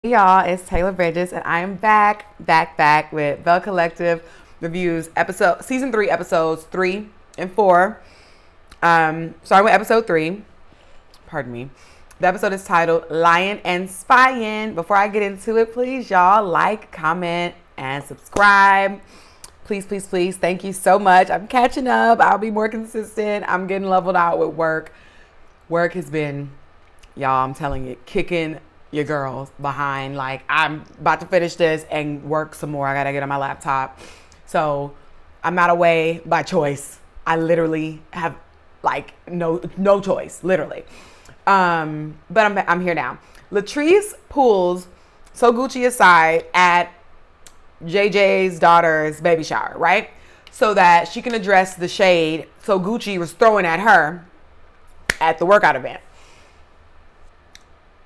Hey y'all, it's Taylor Bridges, and I am back with Belle Collective Reviews season 3, episodes 3 and 4. Starting with episode 3. Pardon me. The episode is titled Lying and Spying. Before I get into it, please y'all like, comment, and subscribe. Please. Thank you so much. I'm catching up. I'll be more consistent. I'm getting leveled out with work. Work has been, y'all, I'm telling you, kicking your girls behind. Like, I'm about to finish this and work some more. I gotta get on my laptop. So I'm not away by choice. I literally have like no choice, literally. But I'm here now. Latrice pulls So Gucci aside at JJ's daughter's baby shower, right? So that she can address the shade So Gucci was throwing at her at the workout event.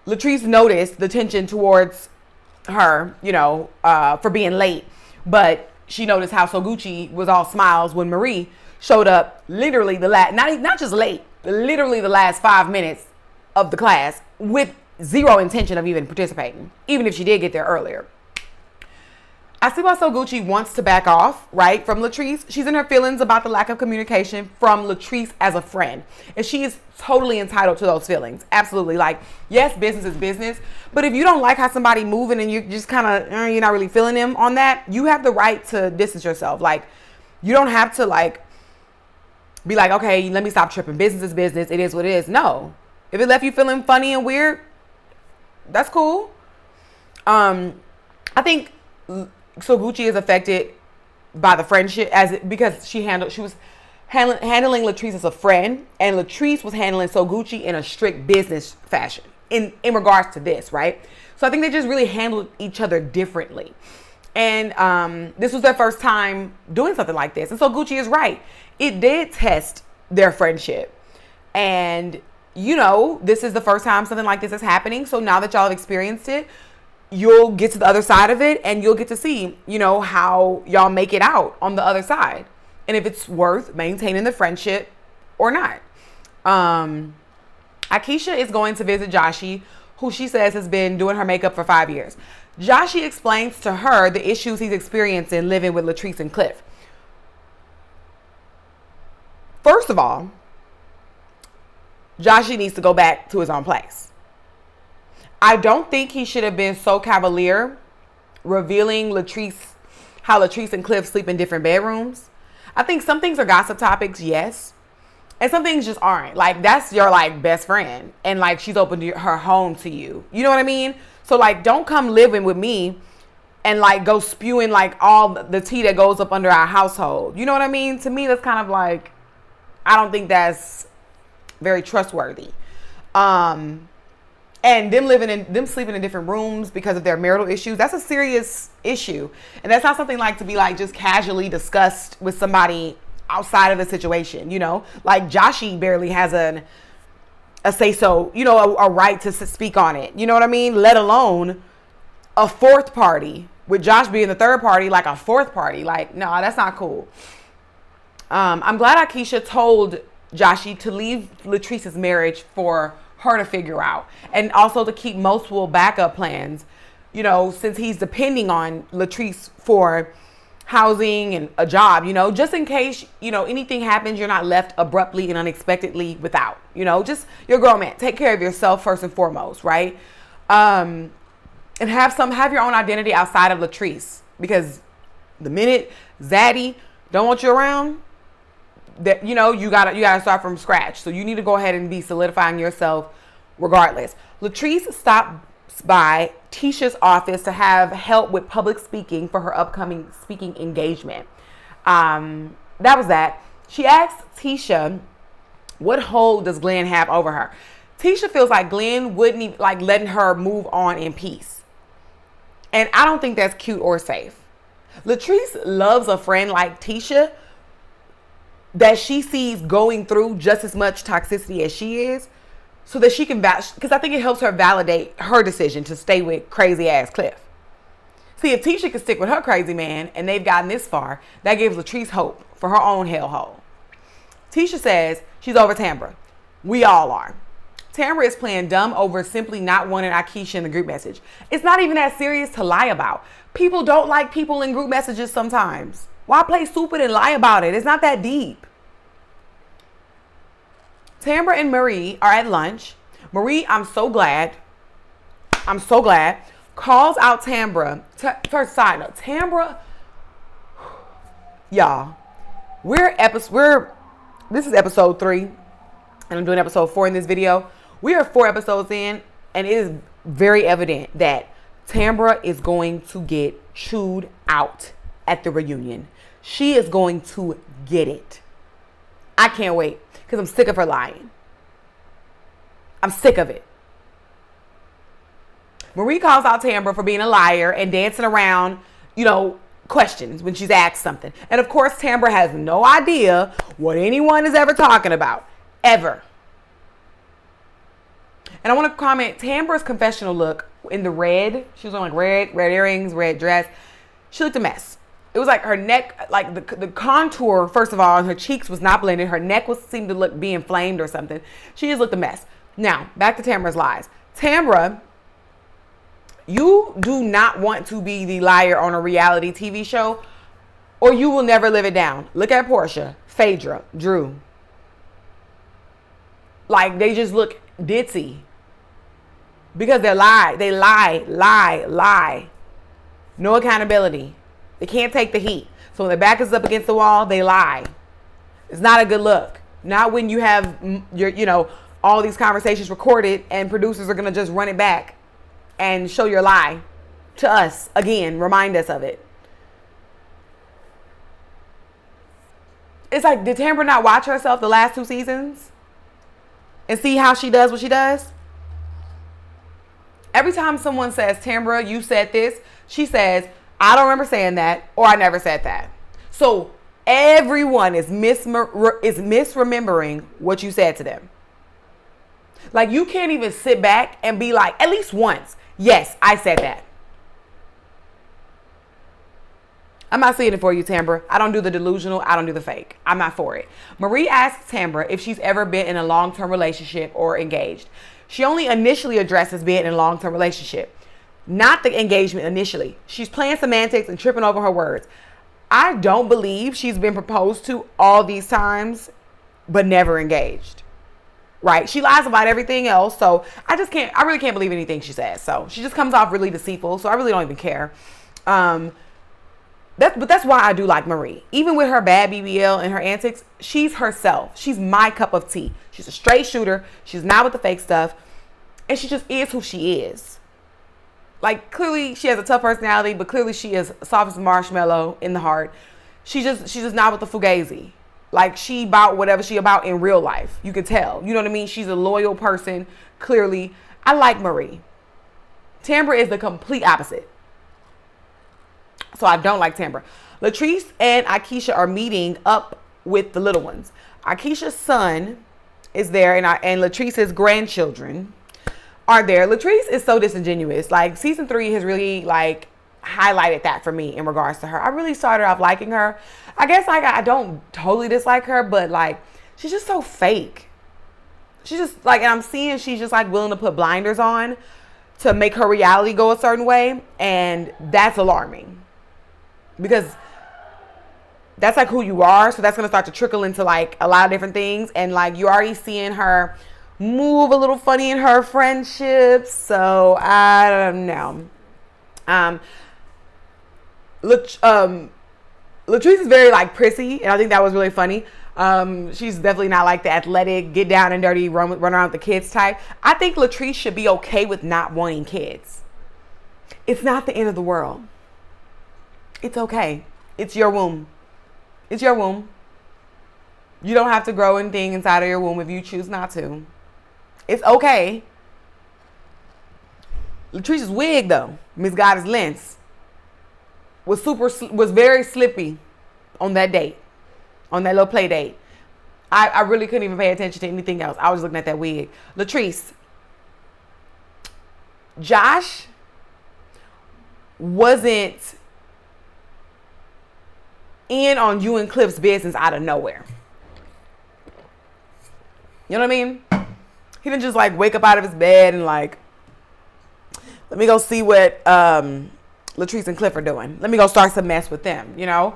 Latrice noticed the tension towards her, for being late. But she noticed how So Gucci was all smiles when Marie showed up literally not just late, literally the last 5 minutes of the class with zero intention of even participating, even if she did get there earlier. I see why So Gucci wants to back off, right, from Latrice. She's in her feelings about the lack of communication from Latrice as a friend. And she is totally entitled to those feelings. Absolutely. Like, yes, business is business. But if you don't like how somebody moving and you're just kind of, you're not really feeling them on that, you have the right to distance yourself. Like, you don't have to, be like, okay, let me stop tripping. Business is business. It is what it is. No. If it left you feeling funny and weird, that's cool. I think So Gucci is affected by the friendship because she was handling Latrice as a friend, and Latrice was handling So Gucci in a strict business fashion in regards to this, right? So I think they just really handled each other differently. And this was their first time doing something like this. And So Gucci is right. It did test their friendship. And, this is the first time something like this is happening. So now that y'all have experienced it, you'll get to the other side of it and you'll get to see, how y'all make it out on the other side. And if it's worth maintaining the friendship or not. Akeisha is going to visit Joshi, who she says has been doing her makeup for 5 years. Joshi explains to her the issues he's experiencing living with Latrice and Cliff. First of all, Joshi needs to go back to his own place. I don't think he should have been so cavalier revealing how Latrice and Cliff sleep in different bedrooms. I think some things are gossip topics, yes. And some things just aren't. Like, that's your, best friend. And, she's opened her home to you. You know what I mean? So, don't come living with me and, go spewing, all the tea that goes up under our household. You know what I mean? To me, that's kind of I don't think that's very trustworthy. And them sleeping in different rooms because of their marital issues, that's a serious issue. And that's not something to be just casually discussed with somebody outside of the situation, Joshi barely has a say-so, a right to speak on it. You know what I mean? Let alone a fourth party, with Josh being the third party, a fourth party. No, that's not cool. I'm glad Akeisha told Joshi to leave Latrice's marriage for her to figure out, and also to keep multiple backup plans, since he's depending on Latrice for housing and a job, just in case, anything happens, you're not left abruptly and unexpectedly without, just you're a grown man. Take care of yourself first and foremost, right? And have your own identity outside of Latrice, because the minute Zaddy don't want you around, that you gotta start from scratch. So you need to go ahead and be solidifying yourself regardless. Latrice stops by Tisha's office to have help with public speaking for her upcoming speaking engagement. That was that. She asks Tisha, what hold does Glenn have over her? Tisha feels like Glenn wouldn't even letting her move on in peace. And I don't think that's cute or safe. Latrice loves a friend like Tisha that she sees going through just as much toxicity as she is, so that she can because I think it helps her validate her decision to stay with crazy ass Cliff. See, if Tisha can stick with her crazy man and they've gotten this far, that gives Latrice hope for her own hellhole. Tisha says she's over Tambra. We all are. Tamra is playing dumb over simply not wanting Akeisha in the group message. It's not even that serious to lie about. People don't like people in group messages sometimes. Why play stupid and lie about it? It's not that deep. Tamra and Marie are at lunch. Marie, I'm so glad, calls out Tamra. First side note, Tamra, y'all, this is episode 3, and I'm doing episode 4 in this video. We are 4 episodes in, and it is very evident that Tamra is going to get chewed out at the reunion. She is going to get it. I can't wait, because I'm sick of her lying. I'm sick of it. Marie calls out Tamra for being a liar and dancing around, questions when she's asked something. And of course, Tamra has no idea what anyone is ever talking about. Ever. And I want to comment, Tamra's confessional look in the red. She was wearing red earrings, red dress. She looked a mess. It was like her neck, like the contour, first of all, on her cheeks was not blended. Her neck seemed to be inflamed or something. She just looked a mess. Now, back to Tamra's lies. Tamra, you do not want to be the liar on a reality TV show, or you will never live it down. Look at Portia, Phaedra, Drew. Like, they just look ditzy. Because they lie. No accountability. They can't take the heat. So when their back is up against the wall, they lie. It's not a good look. Not when you have all these conversations recorded and producers are going to just run it back and show your lie to us. Again, remind us of it. It's like, did Tamra not watch herself the last 2 seasons and see how she does what she does? Every time someone says, Tamra, you said this, she says, I don't remember saying that, or I never said that. So everyone is misremembering what you said to them. Like, you can't even sit back and be like, at least once, yes, I said that. I'm not seeing it for you, Tamra. I don't do the delusional. I don't do the fake. I'm not for it. Marie asks Tamra if she's ever been in a long-term relationship or engaged. She only initially addresses being in a long-term relationship, not the engagement initially. She's playing semantics and tripping over her words. I don't believe she's been proposed to all these times, but never engaged. Right? She lies about everything else. So I really can't believe anything she says. So she just comes off really deceitful. So I really don't even care. That's why I do like Marie. Even with her bad BBL and her antics, she's herself. She's my cup of tea. She's a straight shooter. She's not with the fake stuff. And she just is who she is. Like, clearly she has a tough personality, but clearly she is soft as a marshmallow in the heart. She's just not with the fugazi. Like, she about whatever she about in real life. You could tell. You know what I mean? She's a loyal person, clearly. I like Marie. Tamra is the complete opposite. So I don't like Tamra. Latrice and Akeisha are meeting up with the little ones. Akeisha's son is there, and Latrice's grandchildren are there. Latrice is so disingenuous. Like, season 3 has really, like, highlighted that for me in regards to her. I really started off liking her. I guess, like, I don't totally dislike her, but, like, she's just so fake. She's just, like, and I'm seeing she's just, like, willing to put blinders on to make her reality go a certain way, and that's alarming. Because that's, like, who you are, so that's going to start to trickle into, like, a lot of different things, and, like, you're already seeing her move a little funny in her friendships, so I don't know. Latrice is very, like, prissy, and I think that was really funny. She's definitely not like the athletic, get down and dirty, run around with the kids type. I think Latrice should be okay with not wanting kids. It's not the end of the world. It's okay. It's your womb. It's your womb. You don't have to grow anything inside of your womb if you choose not to. It's okay. Latrice's wig, though, Miss Goddess Lens, was very slippy on that date, on that little play date. I really couldn't even pay attention to anything else. I was looking at that wig. Latrice, Josh wasn't in on you and Cliff's business out of nowhere. You know what I mean? He didn't just like wake up out of his bed and like, let me go see what Latrice and Cliff are doing. Let me go start some mess with them, you know?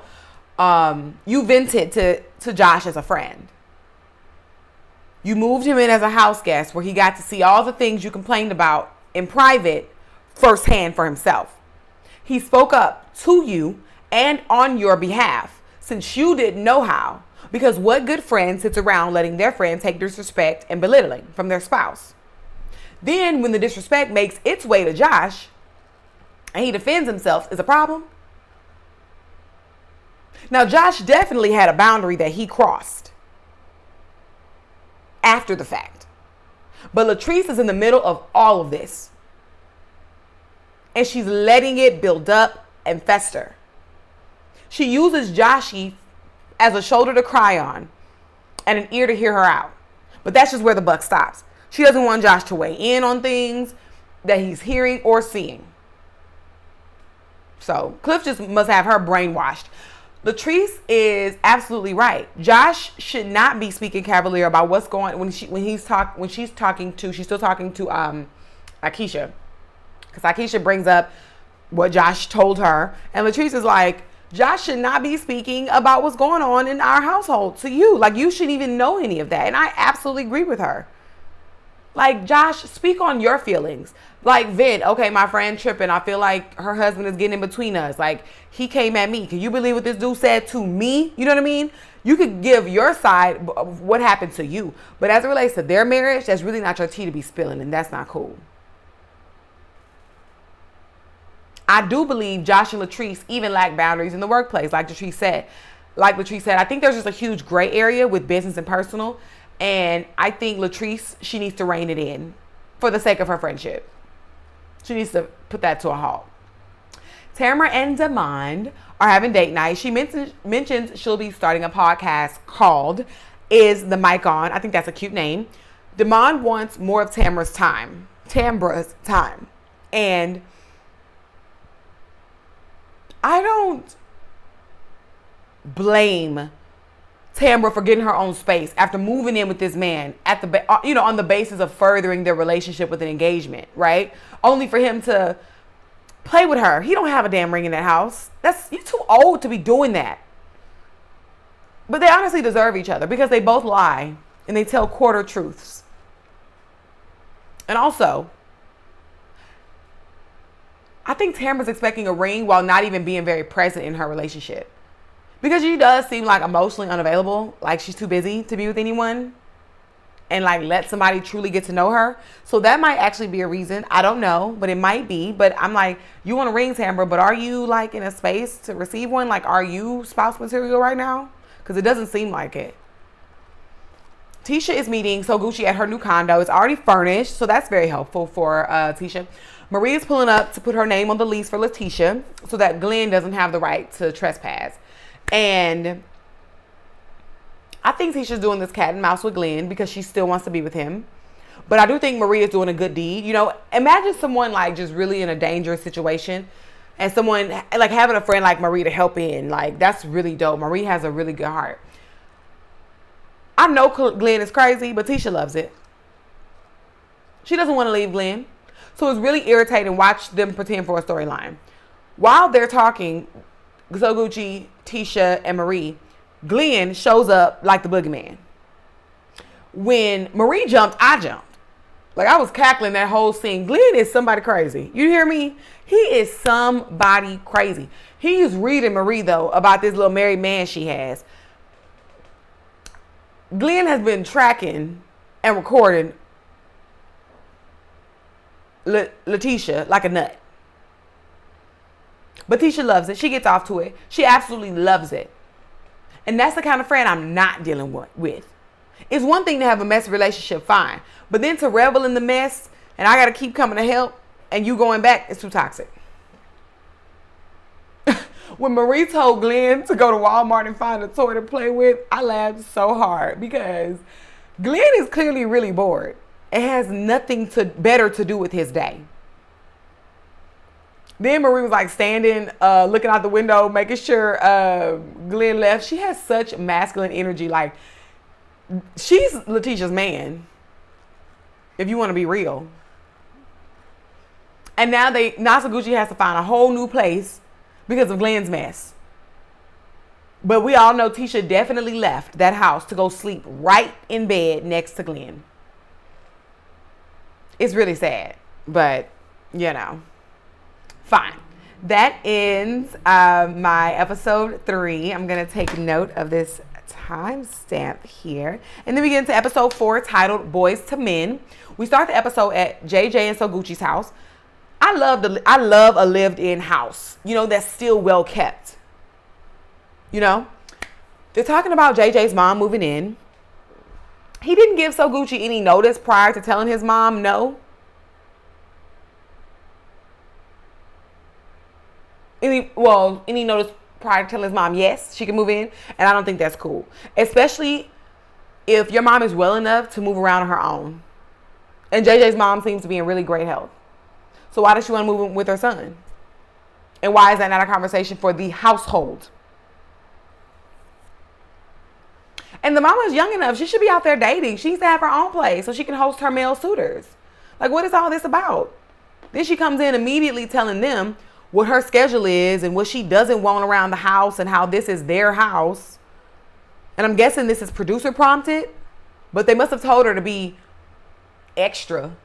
You vented to Josh as a friend. You moved him in as a house guest where he got to see all the things you complained about in private firsthand for himself. He spoke up to you and on your behalf since you didn't know how. Because what good friend sits around letting their friend take disrespect and belittling from their spouse? Then when the disrespect makes its way to Josh and he defends himself, is a problem? Now, Josh definitely had a boundary that he crossed after the fact. But Latrice is in the middle of all of this. And she's letting it build up and fester. She uses Joshy as a shoulder to cry on and an ear to hear her out. But that's just where the buck stops. She doesn't want Josh to weigh in on things that he's hearing or seeing. So Cliff just must have her brainwashed. Latrice is absolutely right. Josh should not be speaking cavalier about what's going when she's talking to Akeisha. Because Akeisha brings up what Josh told her. And Latrice is like, Josh should not be speaking about what's going on in our household to you. Like, you shouldn't even know any of that. And I absolutely agree with her. Like, Josh, speak on your feelings. Like, vent. Okay, my friend tripping. I feel like her husband is getting in between us. Like, he came at me. Can you believe what this dude said to me? You know what I mean? You could give your side of what happened to you. But as it relates to their marriage, that's really not your tea to be spilling. And that's not cool. I do believe Josh and Latrice even lack boundaries in the workplace, like Latrice said. I think there's just a huge gray area with business and personal. And I think Latrice, she needs to rein it in for the sake of her friendship. She needs to put that to a halt. Tamara and Demond are having date night. She mentions she'll be starting a podcast called Is the Mic On? I think that's a cute name. Demond wants more of Tamara's time. And I don't blame Tamara for getting her own space after moving in with this man at on the basis of furthering their relationship with an engagement, right? Only for him to play with her. He don't have a damn ring in that house. You're too old to be doing that. But they honestly deserve each other because they both lie and they tell quarter truths. And also, I think Tamara's expecting a ring while not even being very present in her relationship. Because she does seem like emotionally unavailable, like she's too busy to be with anyone and like let somebody truly get to know her. So that might actually be a reason. I don't know, but it might be. But I'm like, you want a ring, Tamara, but are you like in a space to receive one? Like, are you spouse material right now? Because it doesn't seem like it. Tisha is meeting So Gucci at her new condo. It's already furnished, so that's very helpful for Tisha. Marie is pulling up to put her name on the lease for Letitia so that Glenn doesn't have the right to trespass. And I think Tisha's doing this cat and mouse with Glenn because she still wants to be with him. But I do think Marie is doing a good deed. You know, imagine someone like just really in a dangerous situation and someone like having a friend like Marie to help in. Like, that's really dope. Marie has a really good heart. I know Glenn is crazy, but Tisha loves it. She doesn't want to leave Glenn. So it's really irritating. Watch them pretend for a storyline. While they're talking, So Gucci, Tisha, and Marie, Glenn shows up like the boogeyman. When Marie jumped, I jumped. Like, I was cackling that whole scene. Glenn is somebody crazy. You hear me? He is somebody crazy. He's reading Marie, though, about this little married man she has. Glenn has been tracking and recording Letitia like a nut. But Tisha loves it. She gets off to it. She absolutely loves it. And that's the kind of friend I'm not dealing with. It's one thing to have a messy relationship, fine. But then to revel in the mess and I got to keep coming to help and you going back, it's too toxic. When Marie told Glenn to go to Walmart and find a toy to play with, I laughed so hard because Glenn is clearly really bored. It has nothing better to do with his day. Then Marie was like standing, looking out the window, making sure Glenn left. She has such masculine energy. Like, she's Letitia's man. if you want to be real. And now Nasa Gucci has to find a whole new place because of Glenn's mess. But we all know Tisha definitely left that house to go sleep right in bed next to Glenn. It's really sad, but you know, fine. That ends my episode 3. I'm going to take note of this timestamp here. And then we get into episode 4 titled Boys to Men. We start the episode at JJ and So Gucci's house. I love a lived-in house, you know, that's still well kept. You know, they're talking about JJ's mom moving in. He didn't give So Gucci any notice prior to telling his mom no. Any notice prior to telling his mom yes, she can move in. And I don't think that's cool. Especially if your mom is well enough to move around on her own. And JJ's mom seems to be in really great health. So why does she want to move in with her son? And why is that not a conversation for the household? And the mama's young enough. She should be out there dating. She needs to have her own place so she can host her male suitors. Like, what is all this about? Then she comes in immediately telling them what her schedule is and what she doesn't want around the house and how this is their house. And I'm guessing this is producer prompted, but they must have told her to be extra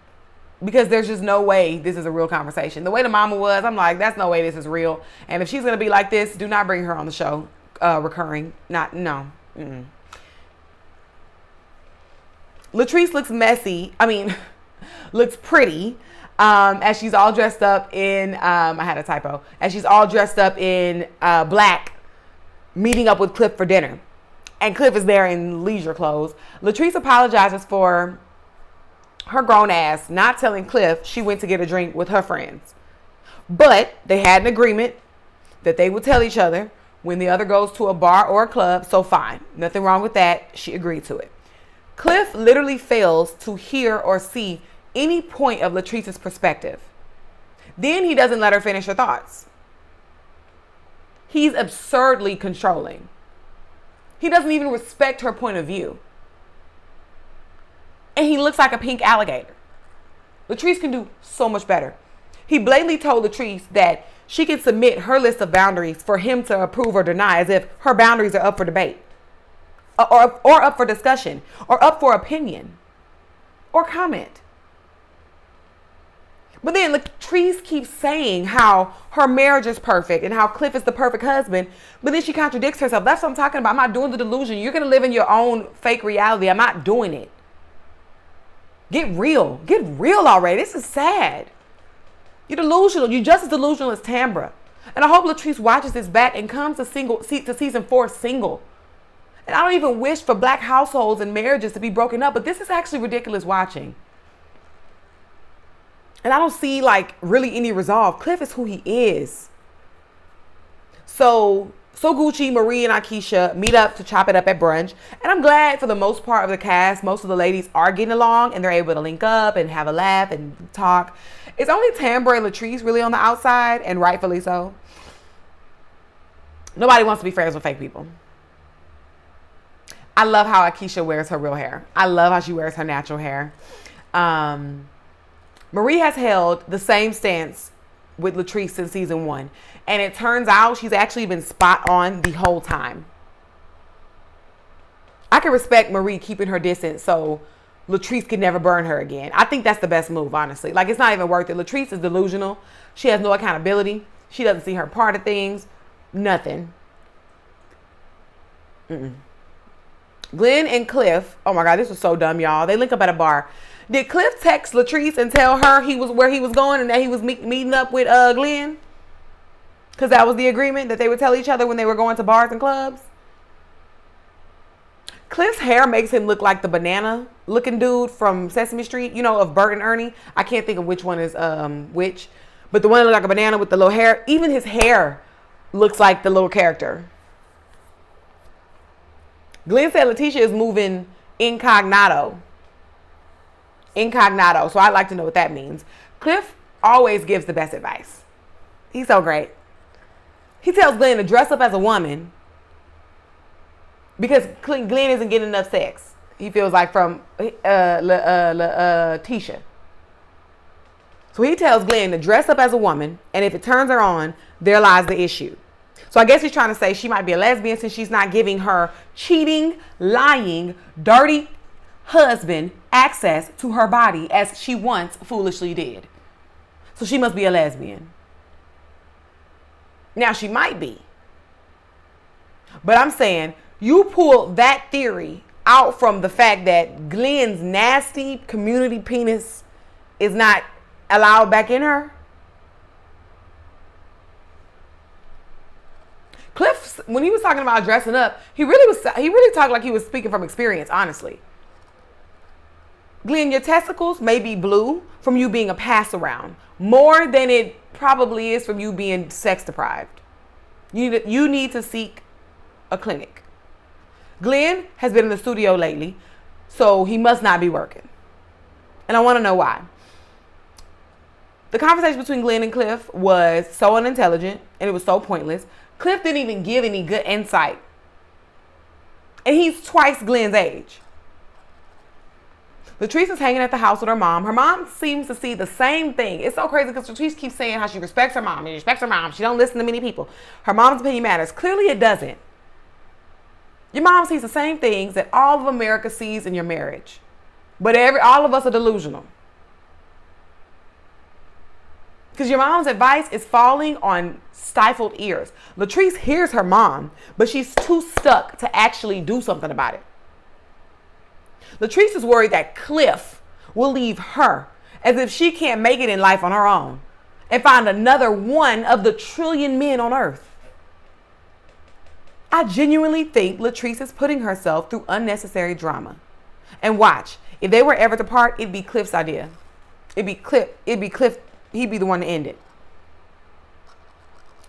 because there's just no way this is a real conversation. The way the mama was, I'm like, that's no way this is real. And if she's going to be like this, do not bring her on the show recurring. No. Mm-mm. Latrice looks messy. Looks pretty. As she's all dressed up in, I had a typo. As she's all dressed up in black, meeting up with Cliff for dinner. And Cliff is there in leisure clothes. Latrice apologizes for her grown ass not telling Cliff she went to get a drink with her friends. But they had an agreement that they would tell each other when the other goes to a bar or a club. So fine. Nothing wrong with that. She agreed to it. Cliff literally fails to hear or see any point of Latrice's perspective. Then he doesn't let her finish her thoughts. He's absurdly controlling. He doesn't even respect her point of view. And he looks like a pink alligator. Latrice can do so much better. He blatantly told Latrice that she can submit her list of boundaries for him to approve or deny, as if her boundaries are up for debate. Or up for discussion. Or up for opinion. Or comment. But then Latrice keeps saying how her marriage is perfect and how Cliff is the perfect husband. But then she contradicts herself. That's what I'm talking about. I'm not doing the delusion. You're going to live in your own fake reality. I'm not doing it. Get real. Get real already. This is sad. You're delusional. You're just as delusional as Tambra. And I hope Latrice watches this back and comes to season 4 single. And I don't even wish for black households and marriages to be broken up. But this is actually ridiculous watching. And I don't see really any resolve. Cliff is who he is. So Gucci, Marie, and Akeisha meet up to chop it up at brunch. And I'm glad for the most part of the cast, most of the ladies are getting along and they're able to link up and have a laugh and talk. It's only Tambra and Latrice really on the outside, and rightfully so. Nobody wants to be friends with fake people. I love how Akeisha wears her real hair. I love how she wears her natural hair. Marie has held the same stance with Latrice since season 1. And it turns out she's actually been spot on the whole time. I can respect Marie keeping her distance so Latrice can never burn her again. I think that's the best move, honestly. It's not even worth it. Latrice is delusional. She has no accountability. She doesn't see her part of things. Nothing. Glenn and Cliff. Oh my God, this was so dumb, y'all. They link up at a bar. Did Cliff text Latrice and tell her where he was going and that he was meeting up with Glenn? Because that was the agreement that they would tell each other when they were going to bars and clubs. Cliff's hair makes him look like the banana looking dude from Sesame Street, of Bert and Ernie. I can't think of which one is which. But the one that looks like a banana with the little hair, even his hair looks like the little character. Glenn said Letitia is moving incognito. So I'd like to know what that means. Cliff always gives the best advice. He's so great. He tells Glenn to dress up as a woman because Glenn isn't getting enough sex. he feels like, from Tisha. So he tells Glenn to dress up as a woman, and if it turns her on, there lies the issue. So I guess he's trying to say she might be a lesbian since she's not giving her cheating, lying, dirty husband access to her body as she once foolishly did. So she must be a lesbian. Now she might be. But I'm saying you pull that theory out from the fact that Glenn's nasty community penis is not allowed back in her. Cliff, when he was talking about dressing up, he really talked like he was speaking from experience, honestly. Glenn, your testicles may be blue from you being a pass around more than it probably is from you being sex deprived. You need to seek a clinic. Glenn has been in the studio lately, so he must not be working. And I want to know why. The conversation between Glenn and Cliff was so unintelligent and it was so pointless. Cliff didn't even give any good insight. And he's twice Glenn's age. Latrice is hanging at the house with her mom. Her mom seems to see the same thing. It's so crazy because Latrice keeps saying how she respects her mom. She respects her mom. She don't listen to many people. Her mom's opinion matters. Clearly it doesn't. Your mom sees the same things that all of America sees in your marriage. But all of us are delusional. Because your mom's advice is falling on stifled ears. Latrice hears her mom, but she's too stuck to actually do something about it. Latrice is worried that Cliff will leave her as if she can't make it in life on her own and find another one of the trillion men on earth. I genuinely think Latrice is putting herself through unnecessary drama. And watch, if they were ever to part, it'd be Cliff's idea. It'd be Cliff. He'd be the one to end it.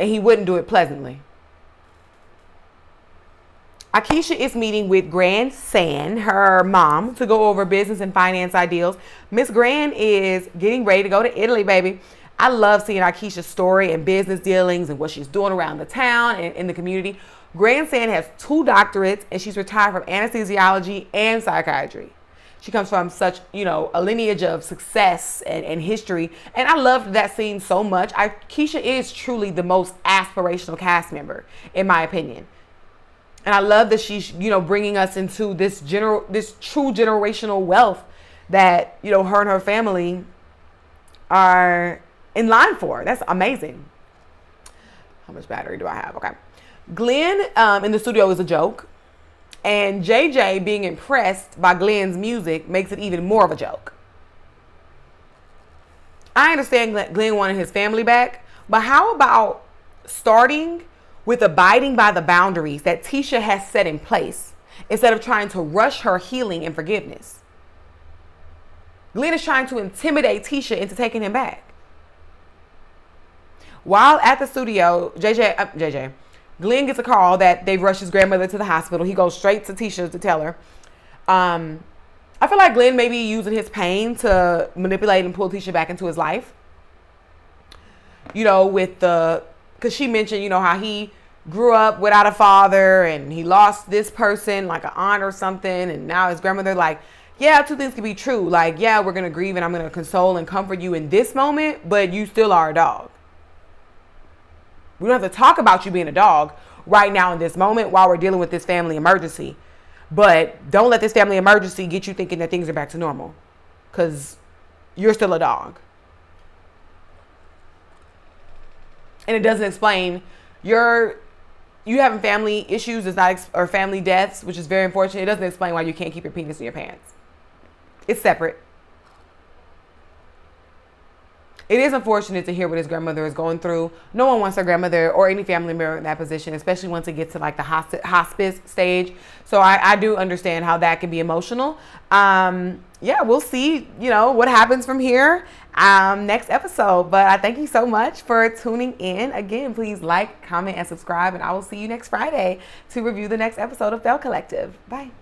And he wouldn't do it pleasantly. Akeisha is meeting with Grandson, her mom, to go over business and finance ideals. Miss Grand is getting ready to go to Italy, baby. I love seeing Akeisha's story and business dealings and what she's doing around the town and in the community. Grandson has 2 doctorates and she's retired from anesthesiology and psychiatry. She comes from such, a lineage of success and history. And I loved that scene so much. Keisha is truly the most aspirational cast member, in my opinion. And I love that she's, bringing us into this true generational wealth that, her and her family are in line for. That's amazing. How much battery do I have? Okay. Glenn in the studio is a joke. And JJ being impressed by Glenn's music makes it even more of a joke. I understand Glenn wanted his family back, but how about starting with abiding by the boundaries that Tisha has set in place instead of trying to rush her healing and forgiveness? Glenn is trying to intimidate Tisha into taking him back. While at the studio, Glenn gets a call that they've rushed his grandmother to the hospital. He goes straight to Tisha to tell her. I feel like Glenn may be using his pain to manipulate and pull Tisha back into his life. Because she mentioned, how he grew up without a father and he lost this person, like an aunt or something. And now his grandmother, yeah, 2 things can be true. Yeah, we're going to grieve and I'm going to console and comfort you in this moment, but you still are a dog. We don't have to talk about you being a dog right now in this moment while we're dealing with this family emergency. But don't let this family emergency get you thinking that things are back to normal. Because you're still a dog. And it doesn't explain you having family issues or family deaths, which is very unfortunate. It doesn't explain why you can't keep your penis in your pants. It's separate. It is unfortunate to hear what his grandmother is going through. No one wants their grandmother or any family member in that position, especially once it gets to the hospice stage. So I do understand how that can be emotional. Yeah, we'll see, what happens from here next episode. But I thank you so much for tuning in. Again, please like, comment, and subscribe. And I will see you next Friday to review the next episode of Belle Collective. Bye.